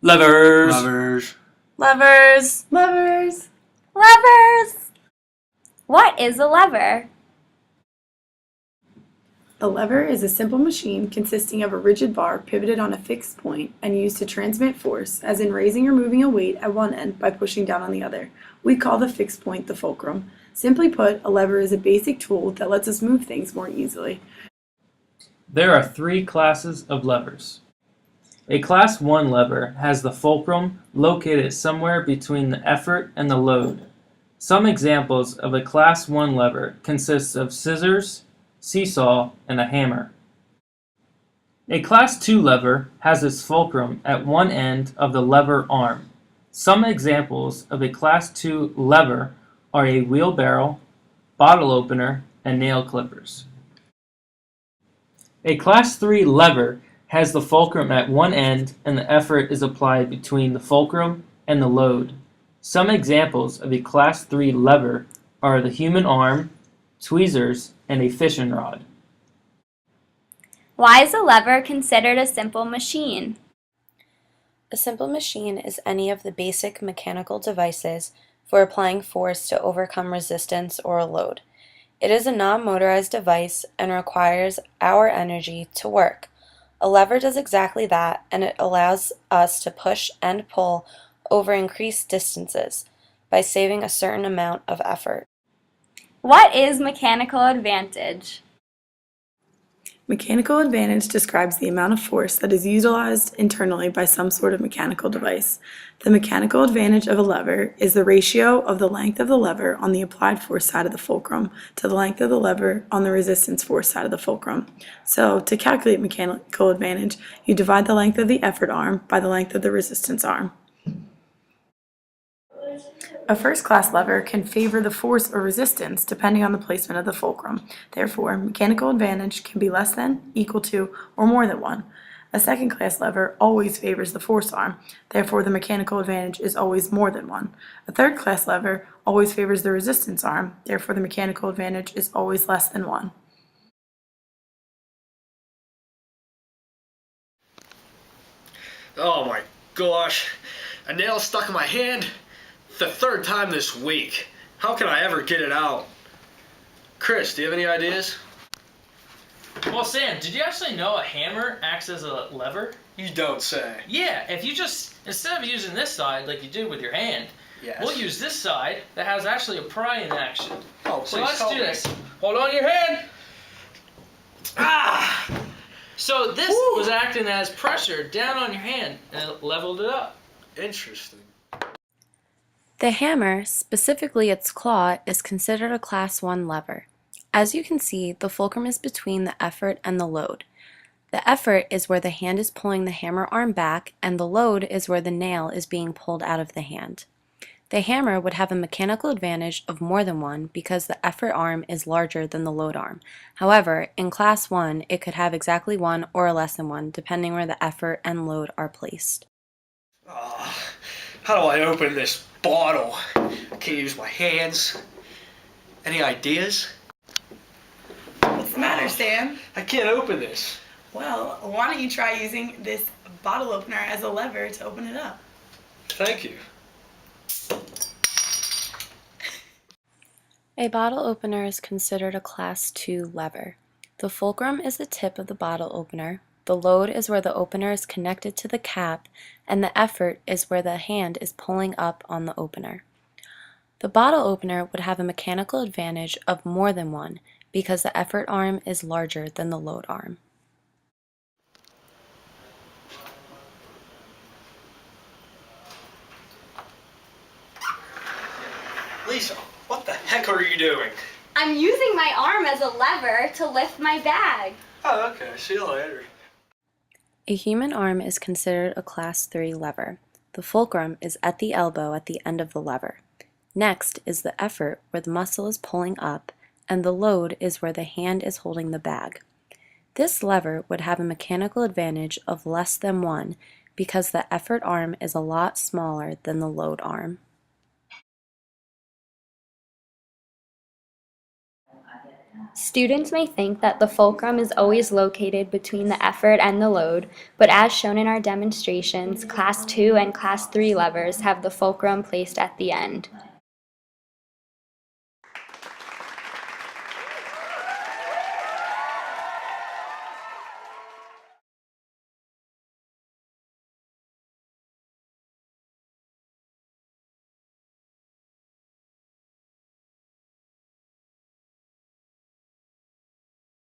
Levers. Levers. Levers. Levers. Levers! What is a lever? A lever is a simple machine consisting of a rigid bar pivoted on a fixed point and used to transmit force, as in raising or moving a weight at one end by pushing down on the other. We call the fixed point the fulcrum. Simply put, a lever is a basic tool that lets us move things more easily. There are three classes of levers. A Class 1 lever has the fulcrum located somewhere between the effort and the load. Some examples of a Class 1 lever consists of scissors, seesaw, and a hammer. A Class 2 lever has its fulcrum at one end of the lever arm. Some examples of a Class 2 lever are a wheelbarrow, bottle opener, and nail clippers. A Class 3 lever has the fulcrum at one end and the effort is applied between the fulcrum and the load. Some examples of a Class 3 lever are the human arm, tweezers, and a fishing rod. Why is a lever considered a simple machine? A simple machine is any of the basic mechanical devices for applying force to overcome resistance or a load. It is a non-motorized device and requires our energy to work. A lever does exactly that, and it allows us to push and pull over increased distances by saving a certain amount of effort. What is mechanical advantage? Mechanical advantage describes the amount of force that is utilized internally by some sort of mechanical device. The mechanical advantage of a lever is the ratio of the length of the lever on the applied force side of the fulcrum to the length of the lever on the resistance force side of the fulcrum. So, to calculate mechanical advantage, you divide the length of the effort arm by the length of the resistance arm. A first-class lever can favor the force or resistance depending on the placement of the fulcrum. Therefore, mechanical advantage can be less than, equal to, or more than 1. A second-class lever always favors the force arm. Therefore, the mechanical advantage is always more than 1. A third-class lever always favors the resistance arm. Therefore, the mechanical advantage is always less than 1. Oh my gosh. A nail stuck in my hand. The third time this week. How can I ever get it out? Chris, do you have any ideas? Well, Sam, did you actually know a hammer acts as a lever? You don't say. Yeah, if you just, instead of using this side like you did with your hand, Yes. we'll use this side that has actually a prying action. Oh, please So let's help do me. this. Hold on your hand. Ah! So this was acting as pressure down on your hand and it leveled it up. Interesting. The hammer, specifically its claw, is considered a Class 1 lever. As you can see, the fulcrum is between the effort and the load. The effort is where the hand is pulling the hammer arm back, and the load is where the nail is being pulled out of the hand. The hammer would have a mechanical advantage of more than 1 because the effort arm is larger than the load arm. However, in Class 1, it could have exactly 1 or less than 1, depending where the effort and load are placed. Oh, how do I open this bottle? I can't use my hands. Any ideas? What's the matter, Sam? I can't open this. Well, why don't you try using this bottle opener as a lever to open it up? Thank you. A bottle opener is considered a Class 2 lever. The fulcrum is the tip of the bottle opener, the load is where the opener is connected to the cap, and the effort is where the hand is pulling up on the opener. The bottle opener would have a mechanical advantage of more than 1 because the effort arm is larger than the load arm. Lisa, what the heck are you doing? I'm using my arm as a lever to lift my bag. Oh, okay. See you later. A human arm is considered a Class 3 lever. The fulcrum is at the elbow at the end of the lever. Next is the effort, where the muscle is pulling up, and the load is where the hand is holding the bag. This lever would have a mechanical advantage of less than 1 because the effort arm is a lot smaller than the load arm. Students may think that the fulcrum is always located between the effort and the load, but as shown in our demonstrations, Class 2 and Class 3 levers have the fulcrum placed at the end.